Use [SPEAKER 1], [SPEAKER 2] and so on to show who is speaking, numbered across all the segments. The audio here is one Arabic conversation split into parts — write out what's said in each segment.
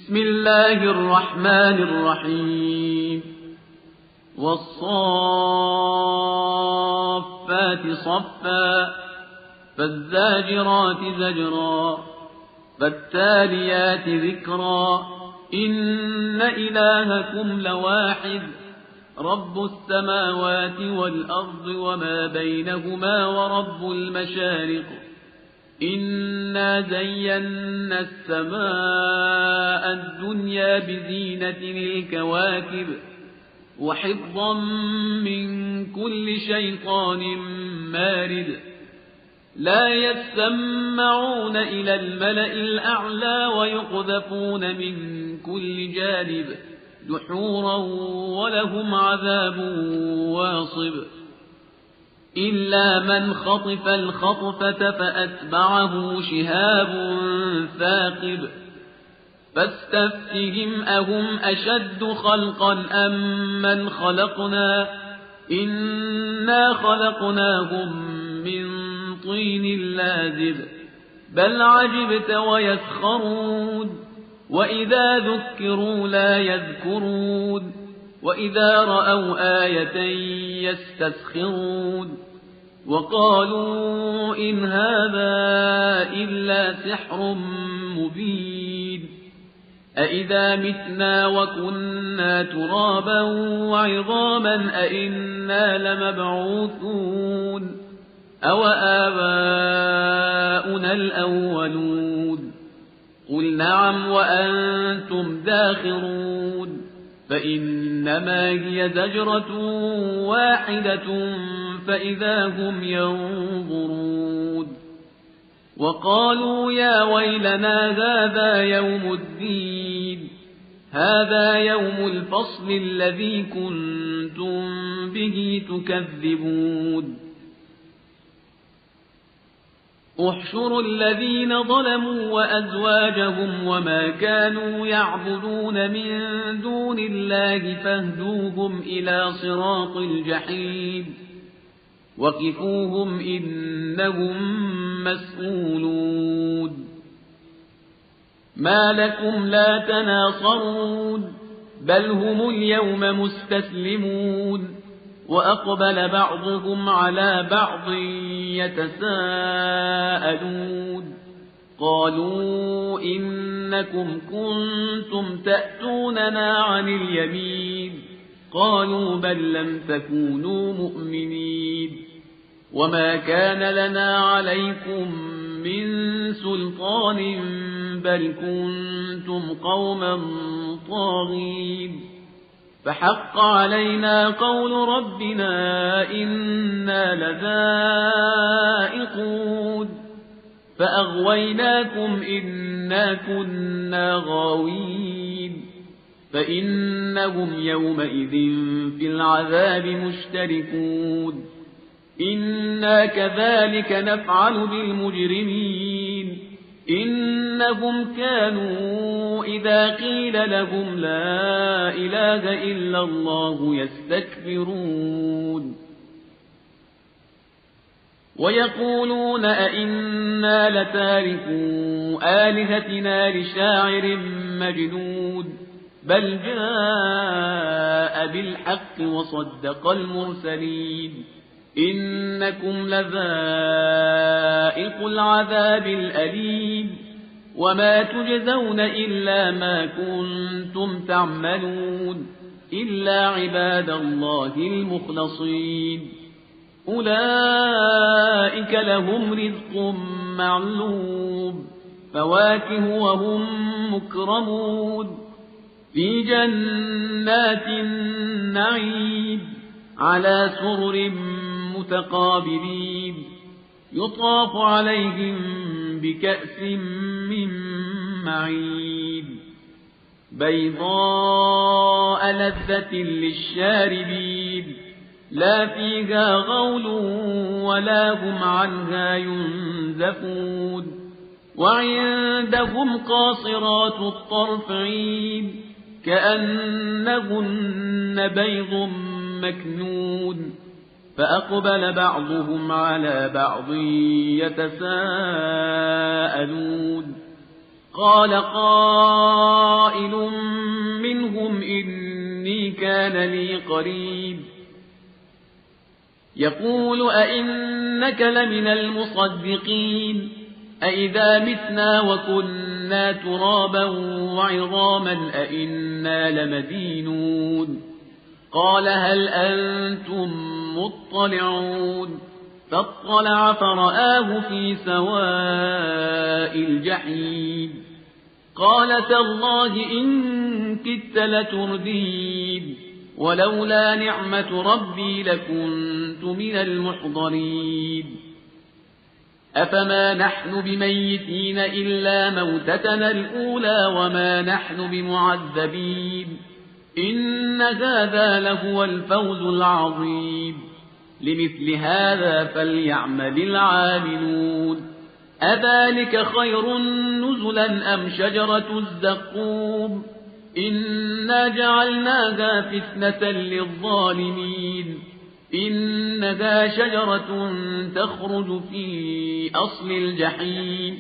[SPEAKER 1] بسم الله الرحمن الرحيم والصافات صفا فالزاجرات زجرا فالتاليات ذكرا إن إلهكم لواحد رب السماوات والأرض وما بينهما ورب المشارق إنا زينا السماء الدنيا بزينة الكواكب وحفظا من كل شيطان مارد لا يسمعون إلى الملأ الأعلى ويقذفون من كل جانب دحورا ولهم عذاب واصب إلا من خطف الخطفة فأتبعه شهاب ثاقب فاستفتهم أهم أشد خلقا أم من خلقنا إنا خلقناهم من طين لازب بل عجبت ويسخرون وإذا ذكروا لا يذكرون وإذا رأوا آية يستسخرون وقالوا إن هذا إلا سحر مبين أإذا متنا وكنا ترابا وعظاما أإنا لمبعوثون أو آباؤنا الأولون قل نعم وأنتم داخرون فإنما هي زجرة واحدة فإذا هم ينظرون وقالوا يا ويلنا هذا يوم الدين هذا يوم الفصل الذي كنتم به تكذبون احشروا الذين ظلموا وأزواجهم وما كانوا يعبدون من دون الله فاهدوهم إلى صراط الجحيم وقفوهم إنهم مسؤولون ما لكم لا تناصرون بل هم اليوم مستسلمون وأقبل بعضهم على بعض يتساءلون قالوا إنكم كنتم تأتوننا عن اليمين قالوا بل لم تكونوا مؤمنين وما كان لنا عليكم من سلطان بل كنتم قوما طاغين فحق علينا قول ربنا إنا لذائقون فأغويناكم إنا كنا غاوين فإنهم يومئذ في العذاب مشتركون إنا كذلك نفعل بالمجرمين إنهم كانوا إذا قيل لهم لا إله إلا الله يستكبرون ويقولون أئنا لتاركو آلهتنا لشاعر مجنون بل جاء بالحق وصدق المرسلين إنكم لذائق العذاب الأليم وما تجزون إلا ما كنتم تعملون إلا عباد الله المخلصين أولئك لهم رزق معلوم فواكه وهم مكرمون في جنات النعيم على سرر متقابلين يطاف عليهم بكأس من معين بيضاء لذة للشاربين لا فيها غول ولا هم عنها ينزفون وعندهم قاصرات الطرف عين كأنهن بيض مكنون فأقبل بعضهم على بعض يتساءلون قال قائل إني كان لي قريب يقول أئنك لمن المصدقين أئذا متنا وكنا ترابا وعظاما أئنا لمدينون قال هل أنتم مطلعون فاطلع فرآه في سواء الجحيم قال تالله إن كدت لتردين ولولا نعمة ربي لكنت من المحضرين أفما نحن بميتين إلا موتتنا الأولى وما نحن بمعذبين إن هذا لهو الفوز العظيم لمثل هذا فليعمل العاملون أذلك خير نزلا أم شجرة الزقوم إنا جعلناها فتنة للظالمين إنها شجرة تخرج في أصل الجحيم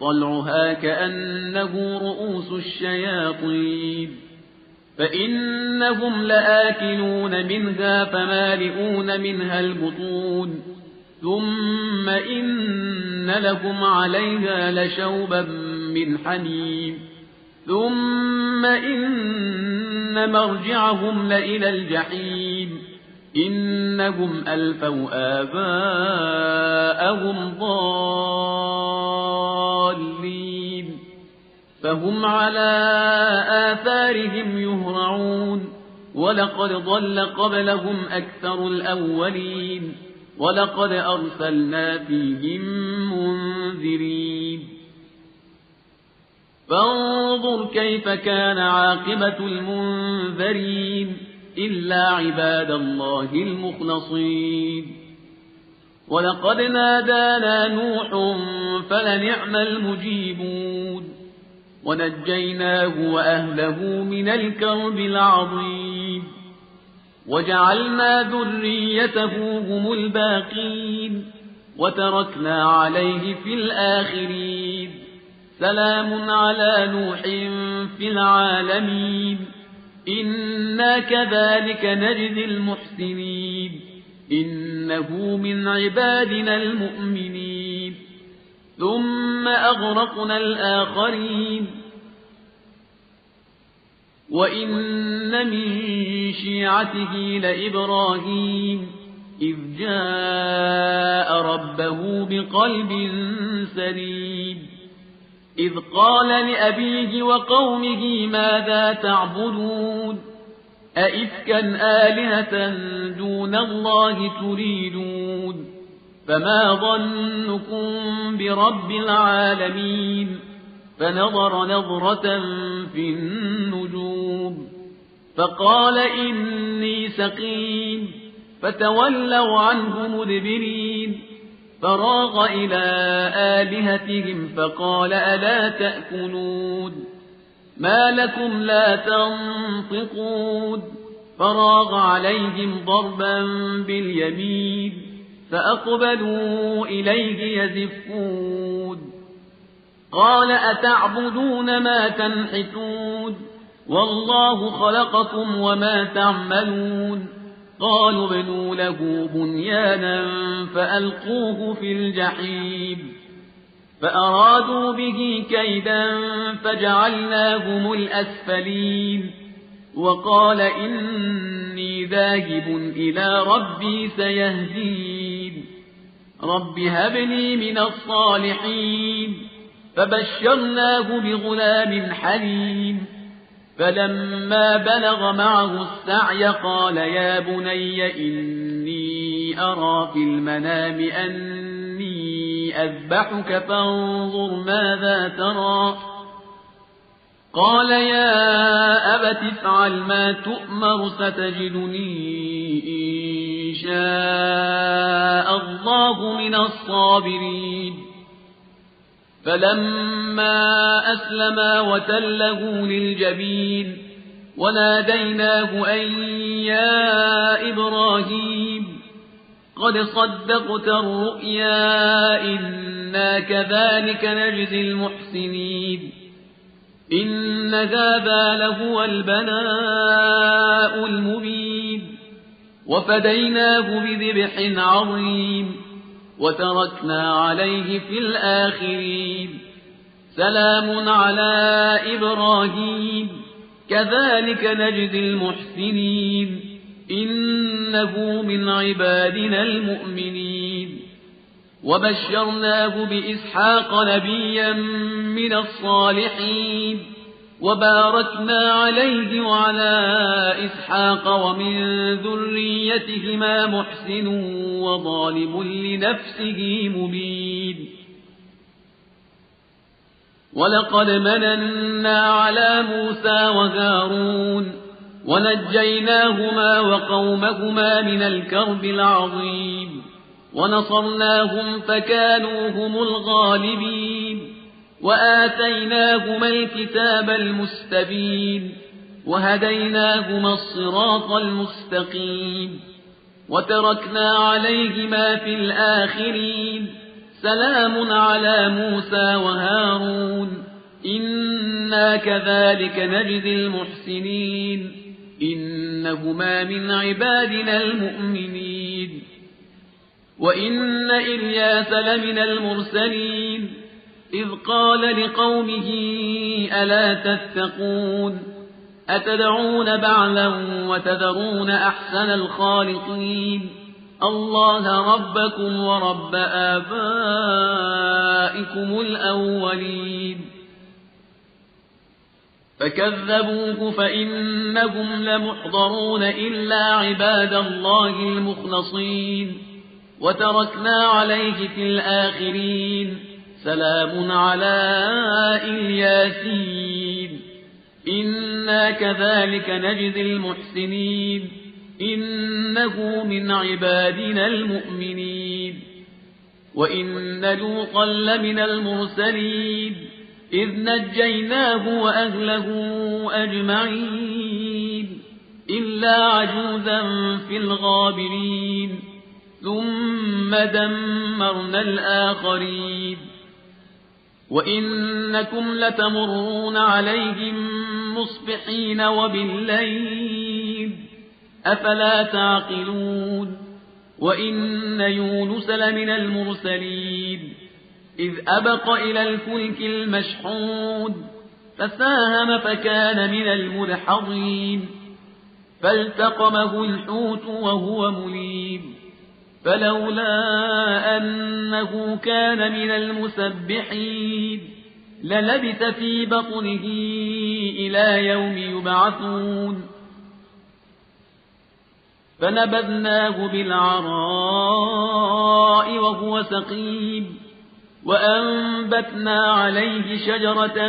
[SPEAKER 1] طلعها كأنه رؤوس الشياطين فإنهم لآكلون منها فمالئون منها البطون ثم إن لهم عليها لشوبا من حميم ثم إن مرجعهم لإلى الجحيم إنهم ألفوا آباءهم ضالين فهم على آثارهم يهرعون ولقد ضل قبلهم أكثر الأولين ولقد أرسلنا فيهم منذرين فانظر كيف كان عاقبة المنذرين إلا عباد الله المخلصين ولقد نادانا نوح فلنعم المجيبون ونجيناه وأهله من الكرب العظيم وجعلنا ذريته هم الباقين وتركنا عليه في الآخرين سلام على نوح في العالمين إنا كذلك نجزي المحسنين إنه من عبادنا المؤمنين ثم أغرقنا الآخرين وإن من شيعته لإبراهيم إذ جاء ربه بقلب سليم إذ قال لأبيه وقومه ماذا تعبدون أئفكا آلهة دون الله تريدون فما ظنكم برب العالمين فنظر نظرة في النجوم فقال إني سقيم فتولوا عنه مدبرين فراغ إلى آلهتهم فقال ألا تأكلون ما لكم لا تنطقون فراغ عليهم ضربا باليمين فأقبلوا إليه يزفون قال أتعبدون ما تنحتون والله خلقكم وما تعملون قالوا ابنوا له بنيانا فألقوه في الجحيم فأرادوا به كيدا فجعلناهم الأسفلين وقال إني ذاهب إلى ربي سيهدين رب هب لي من الصالحين فبشرناه بغلام حليم فلما بلغ معه السعي قال يا بني إني أرى في المنام أني أذبحك فانظر ماذا ترى قال يا أبت افعل ما تؤمر ستجدني إن شاء الله من الصابرين فلما أسلما وتله للجبين وناديناه أن يا إبراهيم قد صدقت الرؤيا إنا كذلك نجزي المحسنين إن هذا لهو البلاء المبين وفديناه بذبح عظيم وتركنا عليه في الآخرين سلام على إبراهيم كذلك نجزي المحسنين إنه من عبادنا المؤمنين وبشرناه بإسحاق نبيا من الصالحين وباركنا عليه وعلى إسحاق ومن ذريتهما محسن وظالم لنفسه مبين ولقد مننا على موسى وهارون ونجيناهما وقومهما من الكرب العظيم ونصرناهم فكانوا هم الغالبين وآتيناهما الكتاب المستبين وهديناهما الصراط المستقيم وتركنا عليهما في الآخرين سلام على موسى وهارون إنا كذلك نجزي المحسنين إنهما من عبادنا المؤمنين وإن إلياس لمن المرسلين إذ قال لقومه ألا تتقون أتدعون بعلا وتذرون أحسن الخالقين الله ربكم ورب آبائكم الأولين فكذبوه فإنهم لمحضرون إلا عباد الله المخلصين وتركنا عليه في الآخرين سلام على الياسين إنا كذلك نجزي المحسنين إنه من عبادنا المؤمنين وإن لوطا لمن المرسلين إذ نجيناه وأهله أجمعين إلا عجوزا في الغابرين ثم دمرنا الآخرين وإنكم لتمرون عليهم مصبحين وبالليل أفلا تعقلون وإن يونس لمن المرسلين إذ أبق إلى الفلك المشحون فساهم فكان من المدحضين فالتقمه الحوت وهو مليم فلولا أنه كان من المسبحين للبث في بطنه إلى يوم يبعثون فنبذناه بالعراء وهو سقيم وأنبتنا عليه شجرة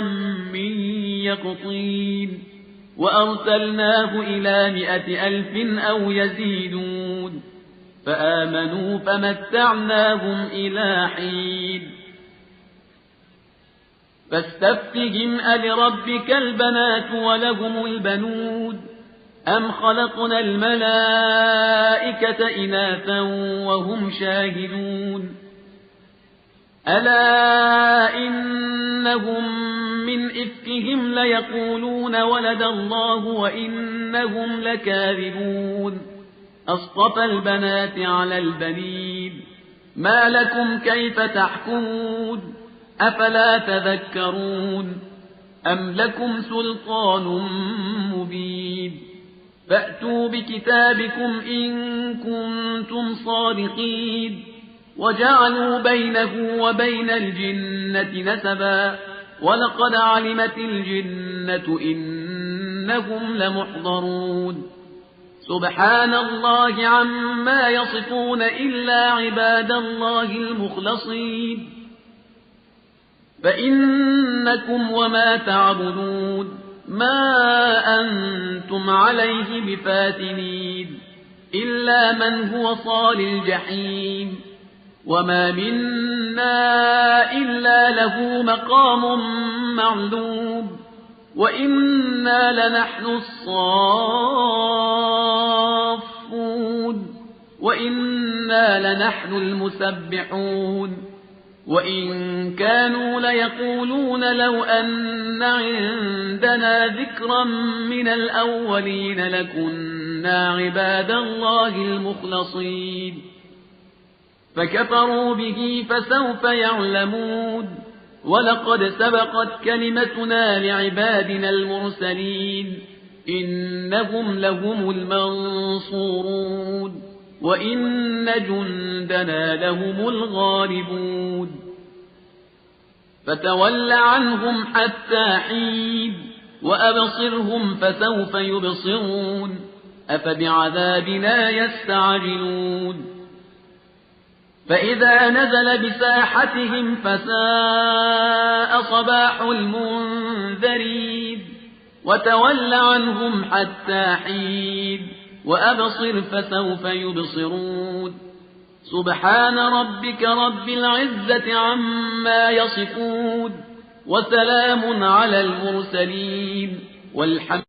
[SPEAKER 1] من يقطين وأرسلناه إلى 100,000 أو يزيدون فآمنوا فمتعناهم إلى حين فاستفتهم ألربك البنات ولهم البنون أم خلقنا الملائكة إناثا وهم شاهدون ألا إنهم من إفكهم ليقولون ولد الله وإنهم لكاذبون أصطفى البنات على البنين ما لكم كيف تحكمون أفلا تذكرون أم لكم سلطان مبين فأتوا بكتابكم إن كنتم صادقين وجعلوا بينه وبين الجنة نسبا ولقد علمت الجنة إنهم لمحضرون سبحان الله عما يصفون إلا عباد الله المخلصين فإنكم وما تعبدون ما أنتم عليه بفاتنين إلا من هو صال الجحيم وما منا إلا له مقام معلوم وإنا لنحن الصافون وإنا لنحن المسبحون وإن كانوا ليقولون لو أن عندنا ذكرا من الأولين لكنا عباد الله المخلصين فكفروا به فسوف يعلمون ولقد سبقت كلمتنا لعبادنا المرسلين إنهم لهم المنصورون وإن جندنا لهم الغالبون فتول عنهم حتى حين وأبصرهم فسوف يبصرون أفبعذابنا يستعجلون فإذا نزل بساحتهم فساء صباح المنذرين وتول عنهم حتى حين وأبصر فسوف يبصرون سبحان ربك رب العزة عما يصفون وسلام على المرسلين والحمد